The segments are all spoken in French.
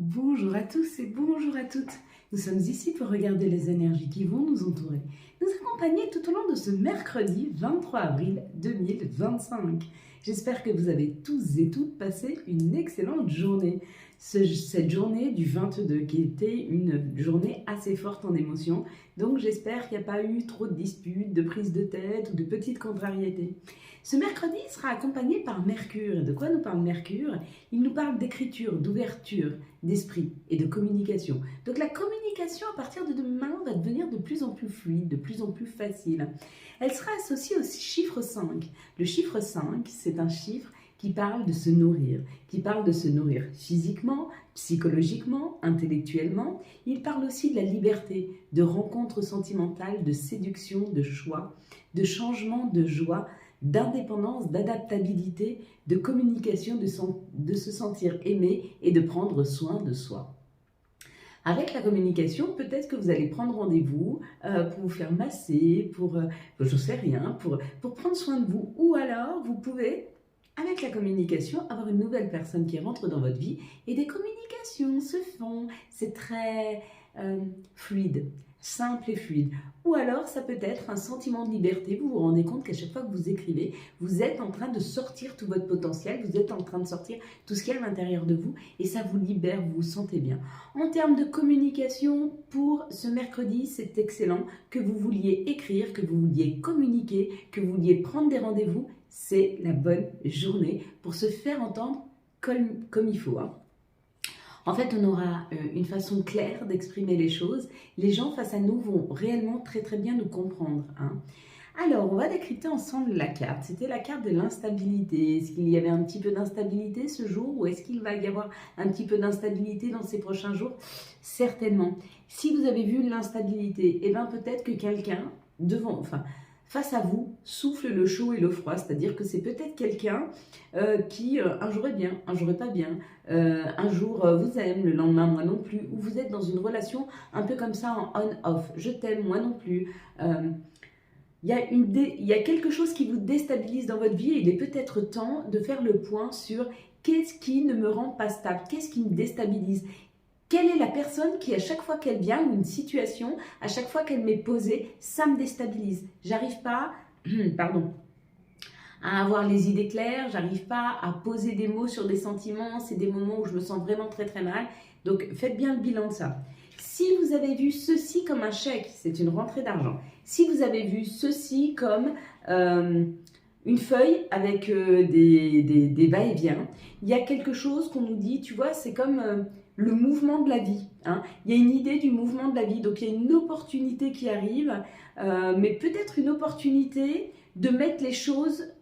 Bonjour à tous et bonjour à toutes. Nous sommes ici pour regarder les énergies qui vont nous entourer, nous accompagner tout au long de ce mercredi 23 avril 2025. J'espère que vous avez tous et toutes passé une excellente journée. Cette journée du 22 qui était une journée assez forte en émotions, donc j'espère qu'il n'y a pas eu trop de disputes, de prises de tête ou de petites contrariétés. Ce mercredi sera accompagné par Mercure. Et de quoi nous parle Mercure? Il nous parle d'écriture, d'ouverture, d'esprit et de communication. Donc la communication à partir de demain va devenir de plus en plus fluide, de plus en plus facile. Elle sera associée au chiffre 5. Le chiffre 5, c'est un chiffre qui parle de se nourrir, qui parle de se nourrir physiquement, psychologiquement, intellectuellement. Il parle aussi de la liberté, de rencontres sentimentales, de séduction, de choix, de changement, de joie, d'indépendance, d'adaptabilité, de communication, de se sentir aimé et de prendre soin de soi. Avec la communication, peut-être que vous allez prendre rendez-vous pour vous faire masser, je ne sais rien, pour prendre soin de vous. Ou alors, vous pouvez, avec la communication, avoir une nouvelle personne qui rentre dans votre vie et des communications se font. C'est très fluide. Simple et fluide. Ou alors, ça peut être un sentiment de liberté. Vous vous rendez compte qu'à chaque fois que vous écrivez, vous êtes en train de sortir tout votre potentiel, vous êtes en train de sortir tout ce qu'il y a à l'intérieur de vous et ça vous libère, vous vous sentez bien. En termes de communication, pour ce mercredi, c'est excellent. Que vous vouliez écrire, que vous vouliez communiquer, que vous vouliez prendre des rendez-vous, c'est la bonne journée pour se faire entendre comme il faut. En fait, on aura une façon claire d'exprimer les choses. Les gens face à nous vont réellement très très bien nous comprendre. Alors, on va décrypter ensemble la carte. C'était la carte de l'instabilité. Est-ce qu'il y avait un petit peu d'instabilité ce jour ou est-ce qu'il va y avoir un petit peu d'instabilité dans ces prochains jours? Certainement. Si vous avez vu l'instabilité, eh bien peut-être que quelqu'un face à vous, souffle le chaud et le froid, c'est-à-dire que c'est peut-être quelqu'un qui un jour est bien, un jour est pas bien, un jour vous aime, le lendemain moi non plus, ou vous êtes dans une relation un peu comme ça en on-off, je t'aime, moi non plus. Il y a quelque chose qui vous déstabilise dans votre vie et il est peut-être temps de faire le point sur qu'est-ce qui ne me rend pas stable, qu'est-ce qui me déstabilise. Quelle est la personne qui, à chaque fois qu'elle vient, ou une situation, à chaque fois qu'elle m'est posée, ça me déstabilise. J'arrive pas, à avoir les idées claires, j'arrive pas à poser des mots sur des sentiments, c'est des moments où je me sens vraiment très très mal. Donc faites bien le bilan de ça. Si vous avez vu ceci comme un chèque, c'est une rentrée d'argent. Si vous avez vu ceci comme une feuille avec des va-et-vient, il y a quelque chose qu'on nous dit, tu vois, c'est comme le mouvement de la vie. Il y a une idée du mouvement de la vie, donc il y a une opportunité qui arrive, mais peut-être une opportunité de mettre les choses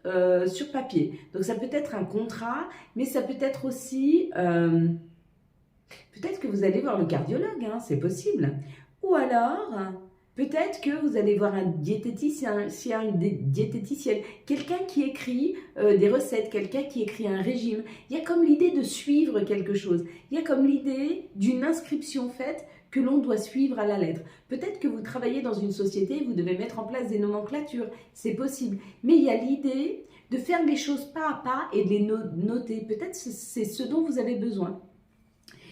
sur papier. Donc ça peut être un contrat, mais ça peut être aussi... peut-être que vous allez voir le cardiologue, c'est possible. Ou alors... peut-être que vous allez voir un diététicien, s'il y a une diététicienne, quelqu'un qui écrit des recettes, quelqu'un qui écrit un régime. Il y a comme l'idée de suivre quelque chose. Il y a comme l'idée d'une inscription faite que l'on doit suivre à la lettre. Peut-être que vous travaillez dans une société, vous devez mettre en place des nomenclatures, c'est possible. Mais il y a l'idée de faire les choses pas à pas et de les noter. Peut-être que c'est ce dont vous avez besoin.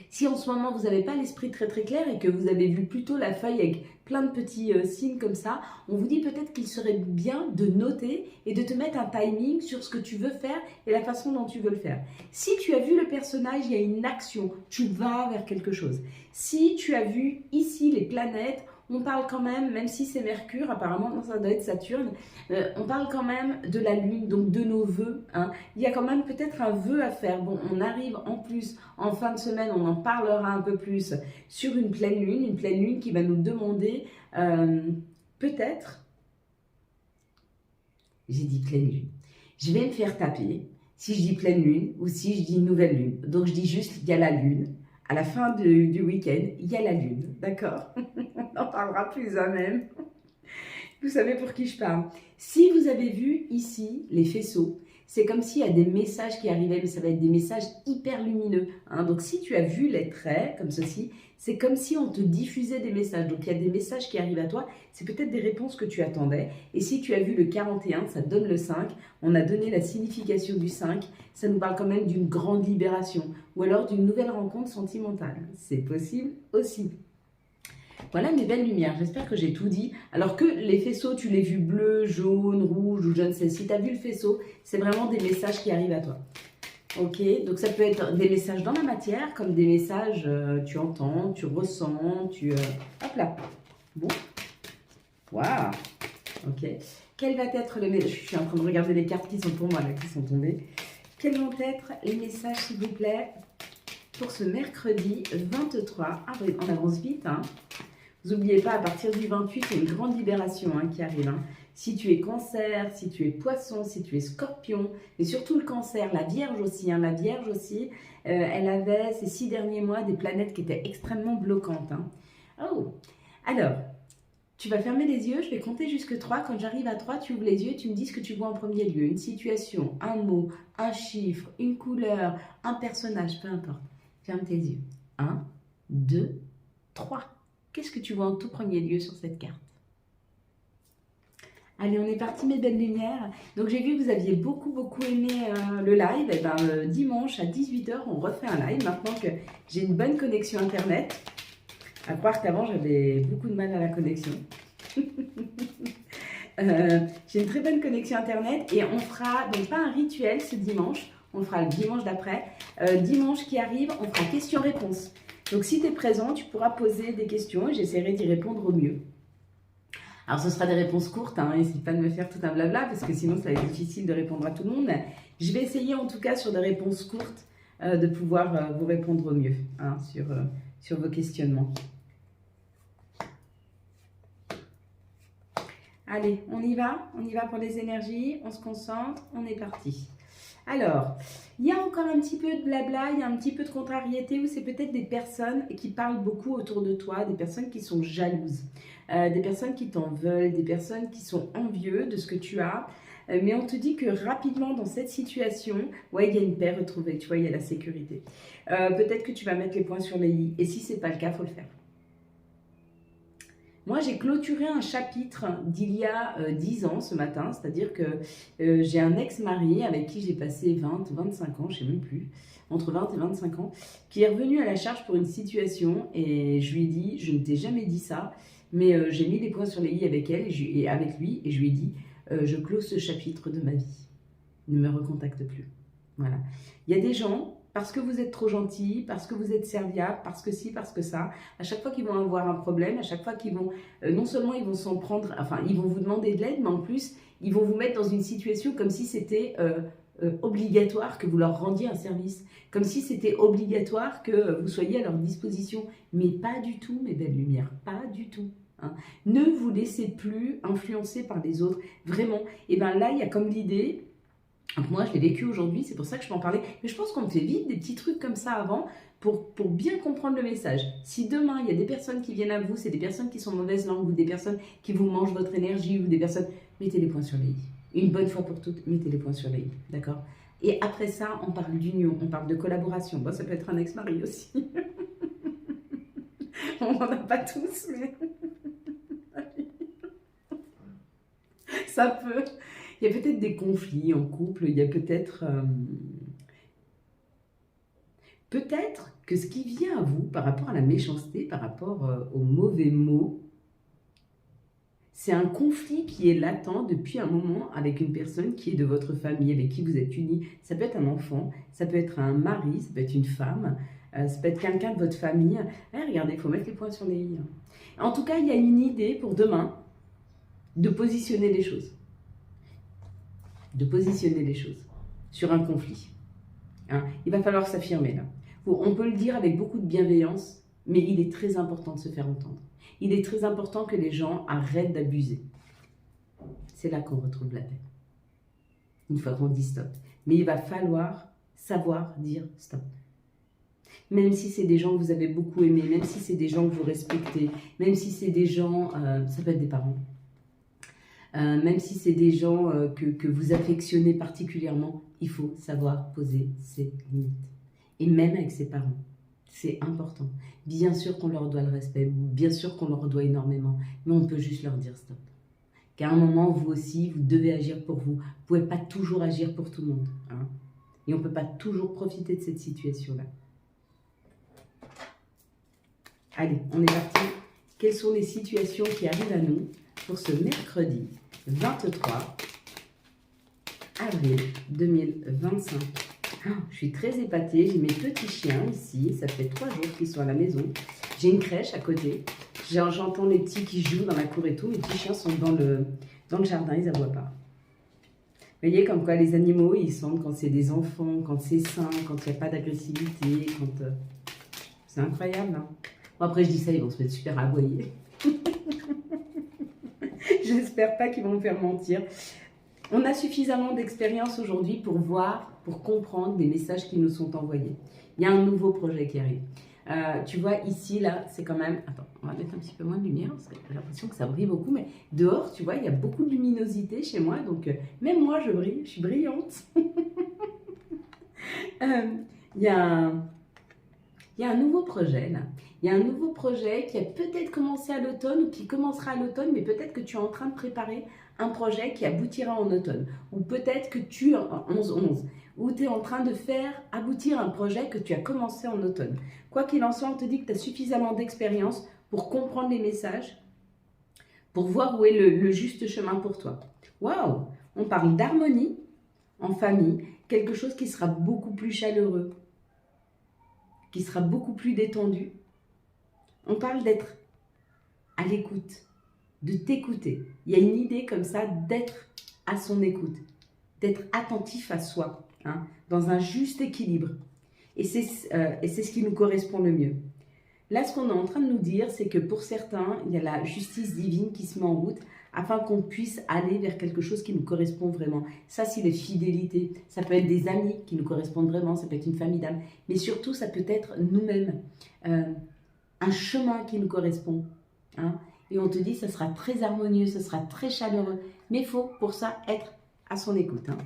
Si en ce moment vous n'avez pas l'esprit très très clair et que vous avez vu plutôt la feuille avec plein de petits signes comme ça, on vous dit peut-être qu'il serait bien de noter et de te mettre un timing sur ce que tu veux faire et la façon dont tu veux le faire. Si tu as vu le personnage, il y a une action, tu vas vers quelque chose. Si tu as vu ici les planètes, on parle quand même si c'est Mercure, apparemment non, ça doit être Saturne, on parle quand même de la Lune, donc de nos vœux. Il y a quand même peut-être un vœu à faire. Bon, on arrive en plus, en fin de semaine, on en parlera un peu plus sur une pleine lune qui va nous demander peut-être, j'ai dit pleine lune, je vais me faire taper si je dis pleine lune ou si je dis nouvelle lune. Donc je dis juste il y a la lune. À la fin du week-end, il y a la lune, d'accord? On en parlera plus même. Vous savez pour qui je parle. Si vous avez vu ici les faisceaux, C'est comme s'il y a des messages qui arrivaient, mais ça va être des messages hyper lumineux. Hein. Donc si tu as vu les traits comme ceci, c'est comme si on te diffusait des messages. Donc il y a des messages qui arrivent à toi, c'est peut-être des réponses que tu attendais. Et si tu as vu le 41, ça donne le 5. On a donné la signification du 5. Ça nous parle quand même d'une grande libération ou alors d'une nouvelle rencontre sentimentale. C'est possible aussi. Voilà mes belles lumières, j'espère que j'ai tout dit. Alors que les faisceaux, tu les vu bleu, jaune, rouge ou je ne sais. Si tu as vu le faisceau, c'est vraiment des messages qui arrivent à toi. Ok, donc ça peut être des messages dans la matière, comme des messages, tu entends, tu ressens, hop là. Bon. Waouh. Ok. Quel va être le message? Je suis en train de regarder les cartes qui sont pour moi, là, qui sont tombées. Quels vont être les messages, s'il vous plaît, pour ce mercredi 23 avril? On avance vite, hein. Vous n'oubliez pas, à partir du 28, il y a une grande libération qui arrive. Hein. Si tu es cancer, si tu es poisson, si tu es scorpion, mais surtout le cancer, la vierge aussi. Hein. La vierge aussi, elle avait ces 6 derniers mois des planètes qui étaient extrêmement bloquantes. Hein. Oh, alors, tu vas fermer les yeux, je vais compter jusque 3. Quand j'arrive à 3, tu ouvres les yeux et tu me dis ce que tu vois en premier lieu. Une situation, un mot, un chiffre, une couleur, un personnage, peu importe. Ferme tes yeux. 1, 2, 3. Qu'est-ce que tu vois en tout premier lieu sur cette carte? Allez, on est parti mes belles lumières. Donc j'ai vu que vous aviez beaucoup aimé le live. Et ben, dimanche à 18 h, on refait un live. Maintenant que j'ai une bonne connexion internet. À croire qu'avant j'avais beaucoup de mal à la connexion. J'ai une très bonne connexion internet. Et on fera, donc pas un rituel ce dimanche. On le fera le dimanche d'après. Dimanche qui arrive, on fera question-réponse. Donc, si tu es présent, tu pourras poser des questions et j'essaierai d'y répondre au mieux. Alors, ce sera des réponses courtes, hein, n'hésite pas de me faire tout un blabla parce que sinon, ça va être difficile de répondre à tout le monde. Je vais essayer en tout cas sur des réponses courtes de pouvoir vous répondre au mieux hein, sur vos questionnements. Allez, on y va pour les énergies, on se concentre, on est parti. Alors, il y a encore un petit peu de blabla, il y a un petit peu de contrariété où c'est peut-être des personnes qui parlent beaucoup autour de toi, des personnes qui sont jalouses, des personnes qui t'en veulent, des personnes qui sont envieux de ce que tu as. Mais on te dit que rapidement dans cette situation, ouais, il y a une paix retrouvée, tu vois, il y a la sécurité. Peut-être que tu vas mettre les points sur les i, et si ce n'est pas le cas, il faut le faire. Moi, j'ai clôturé un chapitre d'il y a 10 ans ce matin, c'est-à-dire que j'ai un ex-mari avec qui j'ai passé 20 ou 25 ans, je ne sais même plus, entre 20 et 25 ans, qui est revenu à la charge pour une situation et je lui ai dit, je ne t'ai jamais dit ça, mais j'ai mis les points sur les i avec elle et avec lui et je lui ai dit, je close ce chapitre de ma vie, ne me recontacte plus. Voilà. Il y a des gens... Parce que vous êtes trop gentil, parce que vous êtes serviable, parce que ci, parce que ça. À chaque fois qu'ils vont avoir un problème, à chaque fois qu'ils vont, non seulement ils vont s'en prendre, enfin ils vont vous demander de l'aide, mais en plus ils vont vous mettre dans une situation comme si c'était obligatoire que vous leur rendiez un service, comme si c'était obligatoire que vous soyez à leur disposition. Mais pas du tout, mes belles lumières, pas du tout. Hein. Ne vous laissez plus influencer par les autres, vraiment. Et bien là, il y a comme l'idée... Donc moi, je l'ai vécu aujourd'hui, c'est pour ça que je peux en parler. Mais je pense qu'on me fait vite des petits trucs comme ça avant pour bien comprendre le message. Si demain, il y a des personnes qui viennent à vous, c'est des personnes qui sont mauvaise langue ou des personnes qui vous mangent votre énergie ou des personnes... Mettez les points sur les i. Une bonne fois pour toutes, mettez les points sur les i. D'accord? Et après ça, on parle d'union, on parle de collaboration. Bon, ça peut être un ex-mari aussi. On n'en a pas tous, mais... ça peut... Il y a peut-être des conflits en couple, il y a peut-être... peut-être que ce qui vient à vous par rapport à la méchanceté, par rapport aux mauvais mots, c'est un conflit qui est latent depuis un moment avec une personne qui est de votre famille, avec qui vous êtes unis. Ça peut être un enfant, ça peut être un mari, ça peut être une femme, ça peut être quelqu'un de votre famille. Regardez, il faut mettre les points sur les i. En tout cas, il y a une idée pour demain de positionner les choses. De positionner les choses sur un conflit. Hein. Il va falloir s'affirmer là. On peut le dire avec beaucoup de bienveillance, mais il est très important de se faire entendre. Il est très important que les gens arrêtent d'abuser. C'est là qu'on retrouve la paix. Une fois qu'on dit stop. Mais il va falloir savoir dire stop. Même si c'est des gens que vous avez beaucoup aimés, même si c'est des gens que vous respectez, même si c'est des gens, ça peut être des parents. même si c'est des gens que vous affectionnez particulièrement, il faut savoir poser ses limites. Et même avec ses parents, c'est important. Bien sûr qu'on leur doit le respect, bien sûr qu'on leur doit énormément, mais on peut juste leur dire stop. Qu'à un moment, vous aussi, vous devez agir pour vous. Vous ne pouvez pas toujours agir pour tout le monde. Hein. Et on ne peut pas toujours profiter de cette situation-là. Allez, on est parti. Quelles sont les situations qui arrivent à nous pour ce mercredi 23 avril 2025 ? Je suis très épatée. J'ai mes petits chiens ici. Ça fait 3 jours qu'ils sont à la maison. J'ai une crèche à côté. J'entends les petits qui jouent dans la cour et tout. Mes petits chiens sont dans le jardin, ils n'aboient pas. Vous voyez comme quoi les animaux, ils sentent quand c'est des enfants, quand c'est sain, quand il n'y a pas d'agressivité. C'est incroyable. Hein. Bon, après, je dis ça, ils vont se mettre super à aboyer. J'espère pas qu'ils vont me faire mentir. On a suffisamment d'expérience aujourd'hui pour voir, pour comprendre les messages qui nous sont envoyés. Il y a un nouveau projet qui arrive. Tu vois, ici, là, c'est quand même... Attends, on va mettre un petit peu moins de lumière, parce que j'ai l'impression que ça brille beaucoup, mais dehors, tu vois, il y a beaucoup de luminosité chez moi, donc même moi, je brille, je suis brillante. Il y a un nouveau projet, là. Il y a un nouveau projet qui a peut-être commencé à l'automne ou qui commencera à l'automne, mais peut-être que tu es en train de préparer un projet qui aboutira en automne. Ou peut-être que tu, en 11-11, ou tu es en train de faire aboutir un projet que tu as commencé en automne. Quoi qu'il en soit, on te dit que tu as suffisamment d'expérience pour comprendre les messages, pour voir où est le juste chemin pour toi. Waouh! On parle d'harmonie en famille, quelque chose qui sera beaucoup plus chaleureux, qui sera beaucoup plus détendu. On parle d'être à l'écoute, de t'écouter. Il y a une idée comme ça d'être à son écoute, d'être attentif à soi, hein, dans un juste équilibre. Et c'est ce qui nous correspond le mieux. Là, ce qu'on est en train de nous dire, c'est que pour certains, il y a la justice divine qui se met en route afin qu'on puisse aller vers quelque chose qui nous correspond vraiment. Ça, c'est les fidélités. Ça peut être des amis qui nous correspondent vraiment, ça peut être une famille d'âmes. Mais surtout, ça peut être nous-mêmes. Un chemin qui nous correspond. Hein. Et on te dit, ça sera très harmonieux, ça sera très chaleureux. Mais il faut pour ça être à son écoute. Hein.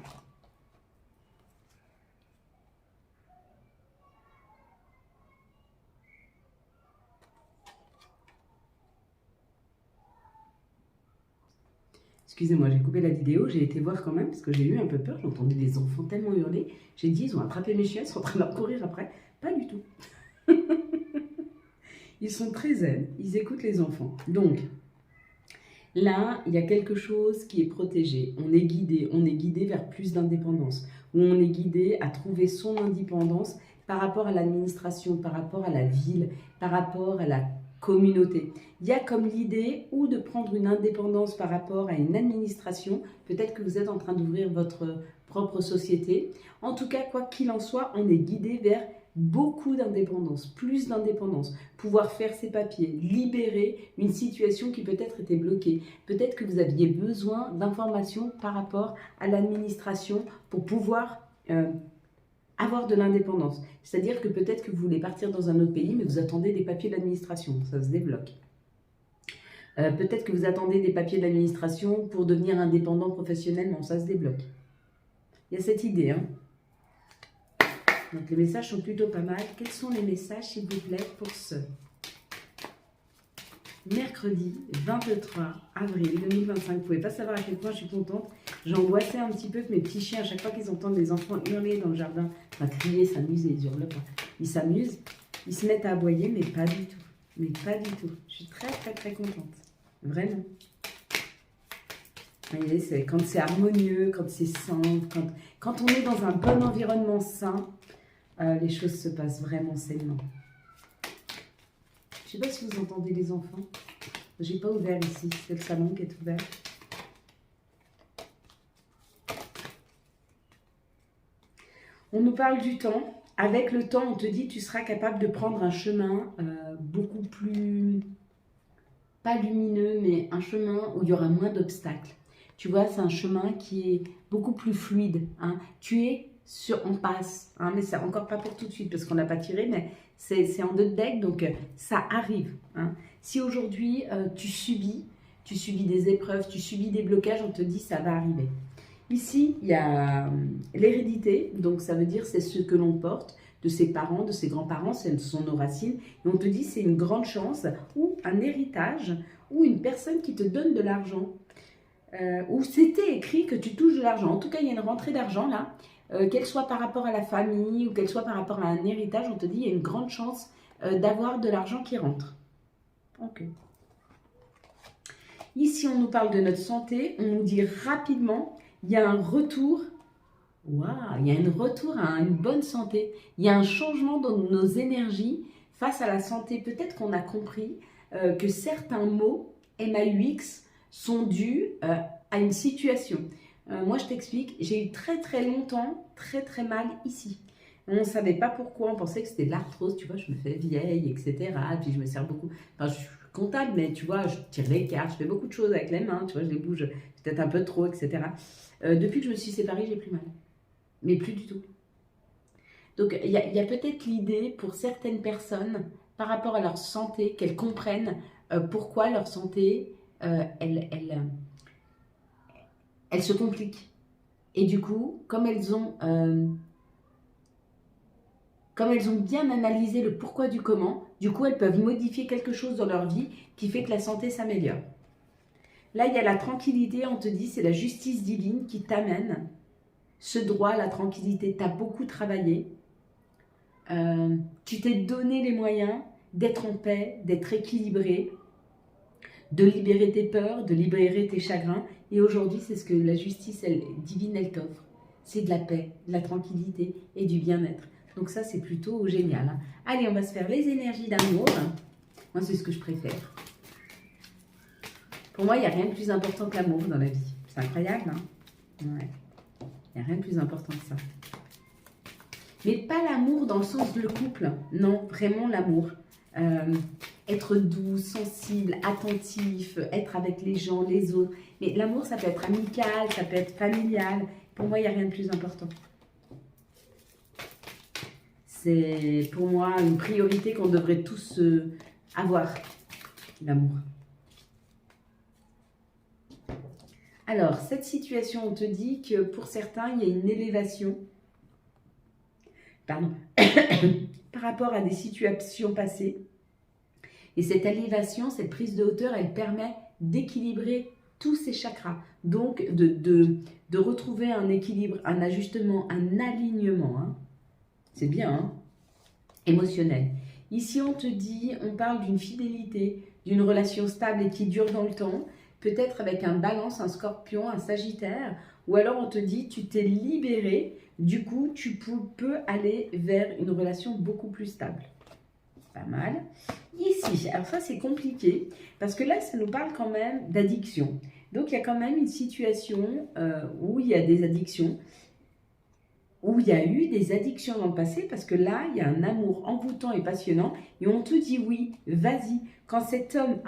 Excusez-moi, j'ai coupé la vidéo, j'ai été voir quand même parce que j'ai eu un peu peur, j'ai entendu des enfants tellement hurler. J'ai dit, ils ont attrapé mes chiens, ils sont en train de leur courir après. Pas du tout. Ils sont très zen, ils écoutent les enfants. Donc, là, il y a quelque chose qui est protégé. On est guidé vers plus d'indépendance. Ou on est guidé à trouver son indépendance par rapport à l'administration, par rapport à la ville, par rapport à la communauté. Il y a comme l'idée ou de prendre une indépendance par rapport à une administration. Peut-être que vous êtes en train d'ouvrir votre propre société. En tout cas, quoi qu'il en soit, on est guidé vers beaucoup d'indépendance, plus d'indépendance, pouvoir faire ses papiers, libérer une situation qui peut-être était bloquée. Peut-être que vous aviez besoin d'informations par rapport à l'administration pour pouvoir avoir de l'indépendance. C'est-à-dire que peut-être que vous voulez partir dans un autre pays, mais vous attendez des papiers de l'administration, ça se débloque. Peut-être que vous attendez des papiers de l'administration pour devenir indépendant professionnellement, ça se débloque. Il y a cette idée, hein. Donc les messages sont plutôt pas mal. Quels sont les messages, s'il vous plaît, pour ce mercredi 23 avril 2025? Vous ne pouvez pas savoir à quel point je suis contente. J'angoissais un petit peu que mes petits chiens, à chaque fois qu'ils entendent les enfants hurler dans le jardin, enfin crier, s'amuser, ils hurlent pas. Ils s'amusent, ils se mettent à aboyer, mais pas du tout. Mais pas du tout. Je suis très, très, très contente. Vraiment. Vous voyez, quand c'est harmonieux, quand c'est sain, quand on est dans un bon environnement sain, les choses se passent vraiment sainement. Je ne sais pas si vous entendez les enfants. Je n'ai pas ouvert ici, c'est le salon qui est ouvert. On nous parle du temps. Avec le temps, on te dit tu seras capable de prendre un chemin beaucoup plus, pas lumineux, mais un chemin où il y aura moins d'obstacles. Tu vois, c'est un chemin qui est beaucoup plus fluide. Hein. Tu es en passe, hein, mais c'est encore pas pour tout de suite parce qu'on n'a pas tiré, mais c'est en deux decks, donc ça arrive. Hein. Si aujourd'hui tu subis, tu subis des épreuves, tu subis des blocages, on te dit ça va arriver. Ici, il y a l'hérédité, donc ça veut dire c'est ce que l'on porte de ses parents, de ses grands-parents, ce sont nos racines. Et on te dit c'est une grande chance ou un héritage ou une personne qui te donne de l'argent. Ou c'était écrit que tu touches de l'argent. En tout cas, il y a une rentrée d'argent là, qu'elle soit par rapport à la famille ou qu'elle soit par rapport à un héritage, on te dit il y a une grande chance d'avoir de l'argent qui rentre. Ok. Ici, on nous parle de notre santé, on nous dit rapidement, il y a un retour, il y a un retour à une bonne santé, il y a un changement dans nos énergies face à la santé. Peut-être qu'on a compris que certains mots, MAUX, sont dus à une situation. Moi, je t'explique, j'ai eu très longtemps très mal ici. On ne savait pas pourquoi, on pensait que c'était de l'arthrose, tu vois, je me fais vieille, etc. Puis je me sers beaucoup, enfin, je suis comptable, mais tu vois, je tire les cartes, je fais beaucoup de choses avec les mains, tu vois, je les bouge peut-être un peu trop, etc. Depuis que je me suis séparée, j'ai plus mal. Mais plus du tout. Donc, il y a peut-être l'idée pour certaines personnes, par rapport à leur santé, qu'elles comprennent pourquoi leur santé, elle se complique. Et du coup, comme elles ont bien analysé le pourquoi du comment, du coup, elles peuvent modifier quelque chose dans leur vie qui fait que la santé s'améliore. Là, il y a la tranquillité, on te dit, c'est la justice divine qui t'amène ce droit à la tranquillité. Tu as beaucoup travaillé, tu t'es donné les moyens d'être en paix, d'être équilibré, de libérer tes peurs, de libérer tes chagrins. Et aujourd'hui, c'est ce que la justice divine, elle t'offre. C'est de la paix, de la tranquillité et du bien-être. Donc ça, c'est plutôt génial. Hein. Allez, on va se faire les énergies d'amour. Moi, c'est ce que je préfère. Pour moi, il n'y a rien de plus important que l'amour dans la vie. C'est incroyable, hein? Ouais. Il n'y a rien de plus important que ça. Mais pas l'amour dans le sens de le couple. Non, vraiment l'amour. Être doux, sensible, attentif, être avec les gens, les autres. Mais l'amour, ça peut être amical, ça peut être familial. Pour moi, il n'y a rien de plus important. C'est pour moi une priorité qu'on devrait tous avoir, l'amour. Alors, cette situation, on te dit que pour certains, il y a une élévation par rapport à des situations passées. Et cette élévation, cette prise de hauteur, elle permet d'équilibrer tous ces chakras. Donc, de retrouver un équilibre, un ajustement, un alignement. Hein. C'est bien, hein, émotionnel. Ici, on te dit, on parle d'une fidélité, d'une relation stable et qui dure dans le temps. Peut-être avec un balance, un scorpion, un sagittaire. Ou alors, on te dit, tu t'es libéré. Du coup, tu peux aller vers une relation beaucoup plus stable. Pas mal. Ici, alors ça c'est compliqué, parce que là ça nous parle quand même d'addiction. Donc il y a quand même une situation où il y a des addictions, où il y a eu des addictions dans le passé, parce que là il y a un amour envoûtant et passionnant, et on te dit oui, vas-y. Quand cet homme...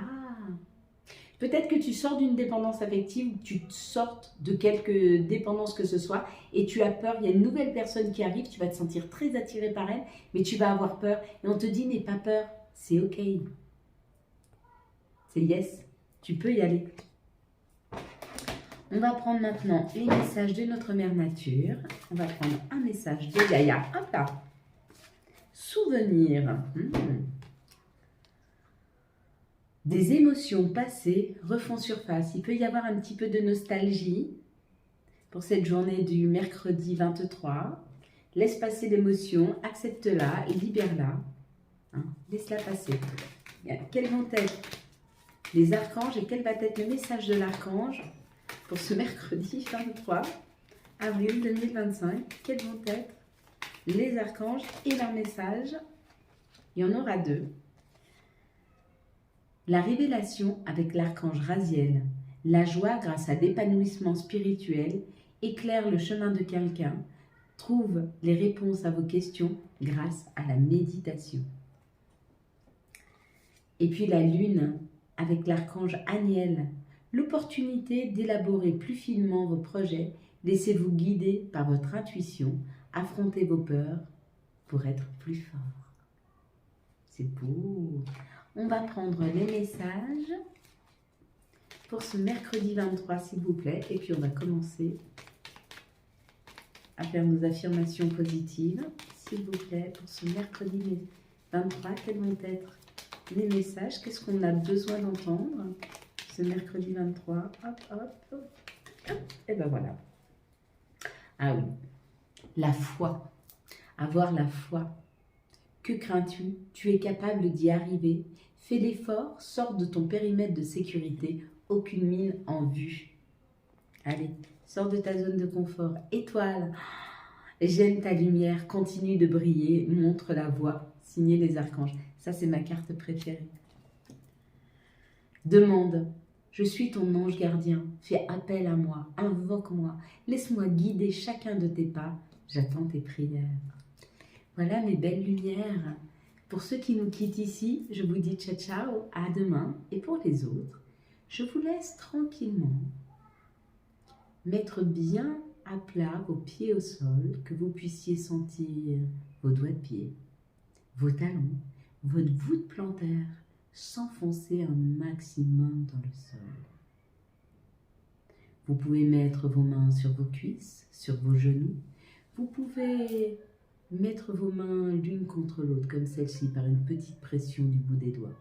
peut-être que tu sors d'une dépendance affective, tu sortes de quelque dépendance que ce soit, et tu as peur, il y a une nouvelle personne qui arrive, tu vas te sentir très attiré par elle, mais tu vas avoir peur, et on te dit n'aie pas peur, c'est ok. C'est yes, tu peux y aller. On va prendre maintenant les messages de notre mère nature, on va prendre un message de Gaïa, hop là, souvenir. Des émotions passées refont surface. Il peut y avoir un petit peu de nostalgie pour cette journée du mercredi 23. Laisse passer l'émotion, accepte-la, libère-la. Hein, laisse-la passer. Quels vont être les archanges et quel va être le message de l'archange pour ce mercredi 23 avril 2025? Quels vont être les archanges et leurs messages? Il y en aura deux. La révélation avec l'archange Raziel, la joie grâce à l'épanouissement spirituel, éclaire le chemin de quelqu'un, trouve les réponses à vos questions grâce à la méditation. Et puis la lune avec l'archange Aniel, l'opportunité d'élaborer plus finement vos projets, laissez-vous guider par votre intuition, affrontez vos peurs pour être plus fort. C'est beau. On va prendre les messages pour ce mercredi 23, s'il vous plaît. Et puis, on va commencer à faire nos affirmations positives, s'il vous plaît, pour ce mercredi 23. Quels vont être les messages? Qu'est-ce qu'on a besoin d'entendre ce mercredi 23? Hop, hop, hop, hop. Et ben voilà. Ah oui, la foi. Avoir la foi. Que crains-tu? Tu es capable d'y arriver. Fais l'effort, sors de ton périmètre de sécurité. Aucune mine en vue. Allez, sors de ta zone de confort. Étoile, j'aime ta lumière, continue de briller, montre la voie. Signé les archanges. Ça, c'est ma carte préférée. Demande, je suis ton ange gardien. Fais appel à moi, invoque-moi. Laisse-moi guider chacun de tes pas. J'attends tes prières. Voilà mes belles lumières. Pour ceux qui nous quittent ici, je vous dis ciao ciao, à demain. Et pour les autres, je vous laisse tranquillement mettre bien à plat vos pieds au sol, que vous puissiez sentir vos doigts de pied, vos talons, votre voûte plantaire s'enfoncer un maximum dans le sol. Vous pouvez mettre vos mains sur vos cuisses, sur vos genoux. Vous pouvez mettre vos mains l'une contre l'autre, comme celle-ci, par une petite pression du bout des doigts.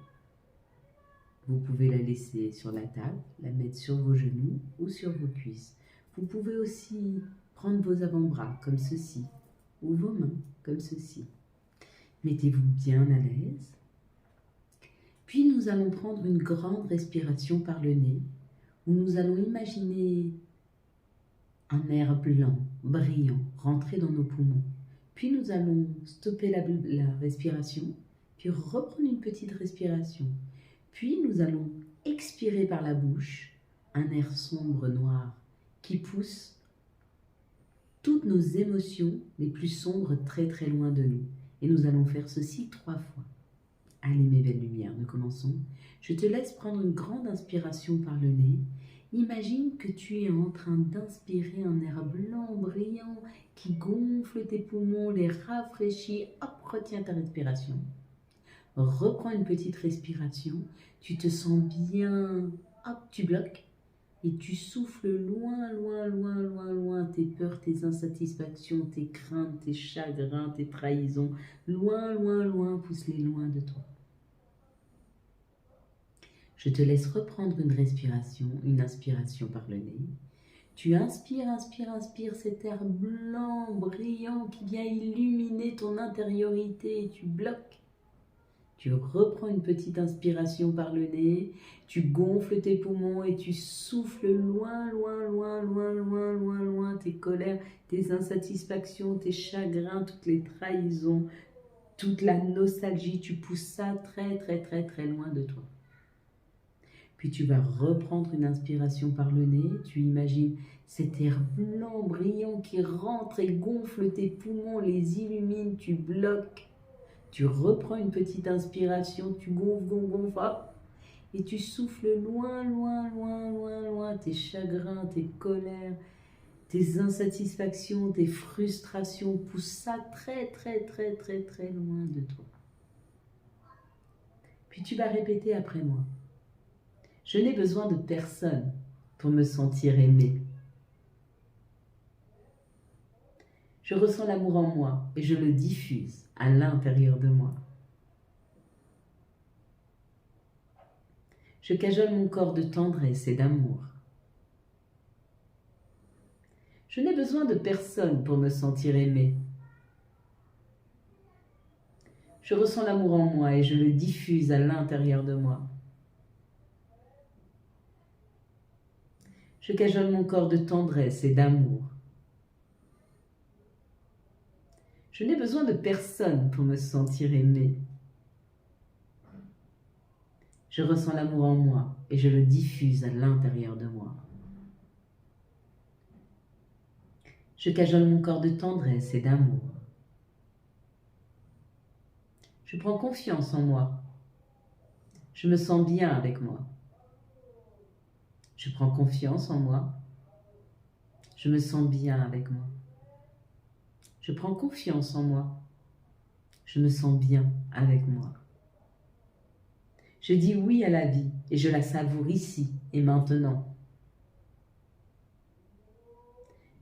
Vous pouvez la laisser sur la table, la mettre sur vos genoux ou sur vos cuisses. Vous pouvez aussi prendre vos avant-bras, comme ceci, ou vos mains, comme ceci. Mettez-vous bien à l'aise. Puis nous allons prendre une grande respiration par le nez, où nous allons imaginer un air blanc, brillant, rentrer dans nos poumons. Puis nous allons stopper la respiration, puis reprendre une petite respiration. Puis nous allons expirer par la bouche un air sombre, noir, qui pousse toutes nos émotions les plus sombres très très loin de nous. Et nous allons faire ceci 3 fois. Allez mes belles lumières, nous commençons. Je te laisse prendre une grande inspiration par le nez. Imagine que tu es en train d'inspirer un air blanc, brillant, qui gonfle tes poumons, les rafraîchit. Hop, retiens ta respiration. Reprends une petite respiration. Tu te sens bien. Hop, tu bloques. Et tu souffles loin, loin, loin, loin, loin tes peurs, tes insatisfactions, tes craintes, tes chagrins, tes trahisons. Loin, loin, loin, pousse-les loin de toi. Je te laisse reprendre une inspiration par le nez. Tu inspires, inspires, inspires cet air blanc, brillant qui vient illuminer ton intériorité et tu bloques. Tu reprends une petite inspiration par le nez, tu gonfles tes poumons et tu souffles loin, loin, loin, loin, loin, loin, loin tes colères, tes insatisfactions, tes chagrins, toutes les trahisons, toute la nostalgie. Tu pousses ça très, très, très, très loin de toi. Puis tu vas reprendre une inspiration par le nez, tu imagines cet air blanc, brillant qui rentre et gonfle tes poumons, les illumine, tu bloques. Tu reprends une petite inspiration, tu gonfles, gonfles, hop, et tu souffles loin, loin, loin, loin, loin tes chagrins, tes colères, tes insatisfactions, tes frustrations. Pousse ça très, très, très, très, très loin de toi. Puis tu vas répéter après moi. Je n'ai besoin de personne pour me sentir aimé. Je ressens l'amour en moi et je le diffuse à l'intérieur de moi. Je cajole mon corps de tendresse et d'amour. Je n'ai besoin de personne pour me sentir aimé. Je ressens l'amour en moi et je le diffuse à l'intérieur de moi. Je cajole mon corps de tendresse et d'amour. Je n'ai besoin de personne pour me sentir aimé. Je ressens l'amour en moi et je le diffuse à l'intérieur de moi. Je cajole mon corps de tendresse et d'amour. Je prends confiance en moi. Je me sens bien avec moi. Je prends confiance en moi. Je me sens bien avec moi. Je prends confiance en moi. Je me sens bien avec moi. Je dis oui à la vie et je la savoure ici et maintenant.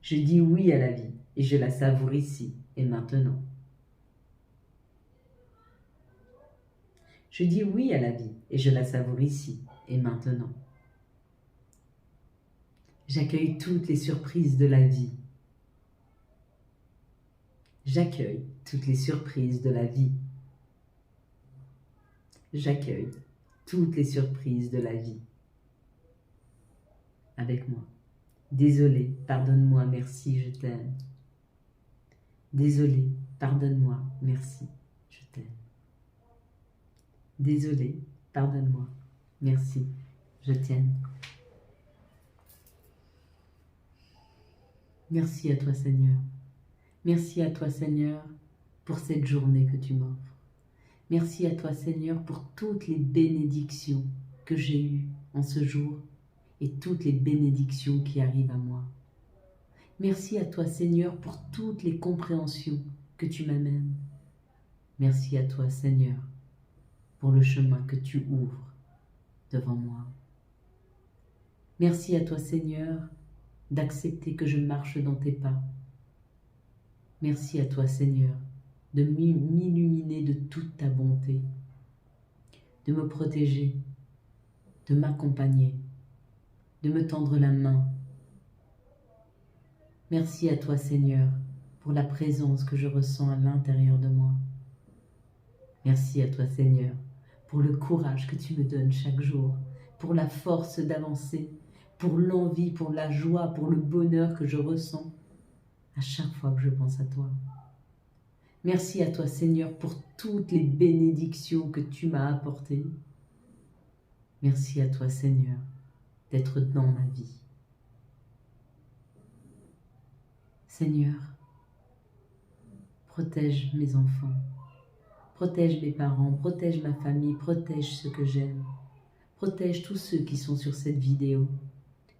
Je dis oui à la vie et je la savoure ici et maintenant. Je dis oui à la vie et je la savoure ici et maintenant. J'accueille toutes les surprises de la vie. J'accueille toutes les surprises de la vie. J'accueille toutes les surprises de la vie. Avec moi. Désolé, pardonne-moi, merci, je t'aime. Désolé, pardonne-moi, merci, je t'aime. Désolé, pardonne-moi, merci, je t'aime. Merci à toi, Seigneur. Merci à toi, Seigneur, pour cette journée que tu m'offres. Merci à toi, Seigneur, pour toutes les bénédictions que j'ai eues en ce jour et toutes les bénédictions qui arrivent à moi. Merci à toi, Seigneur, pour toutes les compréhensions que tu m'amènes. Merci à toi, Seigneur, pour le chemin que tu ouvres devant moi. Merci à toi, Seigneur, d'accepter que je marche dans tes pas. Merci à toi, Seigneur, de m'illuminer de toute ta bonté, de me protéger, de m'accompagner, de me tendre la main. Merci à toi, Seigneur, pour la présence que je ressens à l'intérieur de moi. Merci à toi, Seigneur, pour le courage que tu me donnes chaque jour, pour la force d'avancer, pour l'envie, pour la joie, pour le bonheur que je ressens à chaque fois que je pense à toi. Merci à toi, Seigneur, pour toutes les bénédictions que tu m'as apportées. Merci à toi, Seigneur, d'être dans ma vie. Seigneur, protège mes enfants, protège mes parents, protège ma famille, protège ceux que j'aime, protège tous ceux qui sont sur cette vidéo.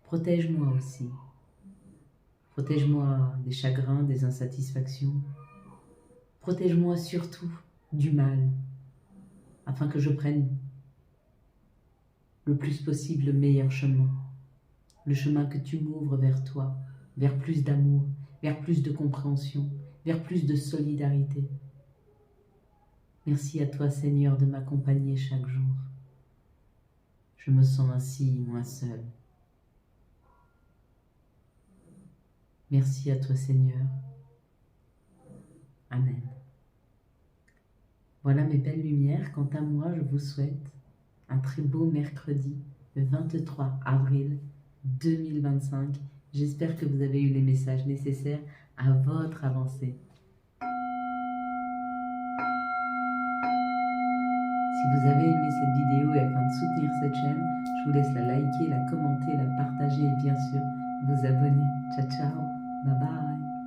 Protège-moi aussi. Protège-moi des chagrins, des insatisfactions. Protège-moi surtout du mal, afin que je prenne le plus possible le meilleur chemin. Le chemin que tu m'ouvres vers toi, vers plus d'amour, vers plus de compréhension, vers plus de solidarité. Merci à toi, Seigneur, de m'accompagner chaque jour. Je me sens ainsi moins seul. Merci à toi, Seigneur. Amen. Voilà mes belles lumières. Quant à moi, je vous souhaite un très beau mercredi, le 23 avril 2025. J'espère que vous avez eu les messages nécessaires à votre avancée. Si vous avez aimé cette vidéo et afin de soutenir cette chaîne, je vous laisse la liker, la commenter, la partager et bien sûr vous abonner. Ciao, ciao. Bye bye.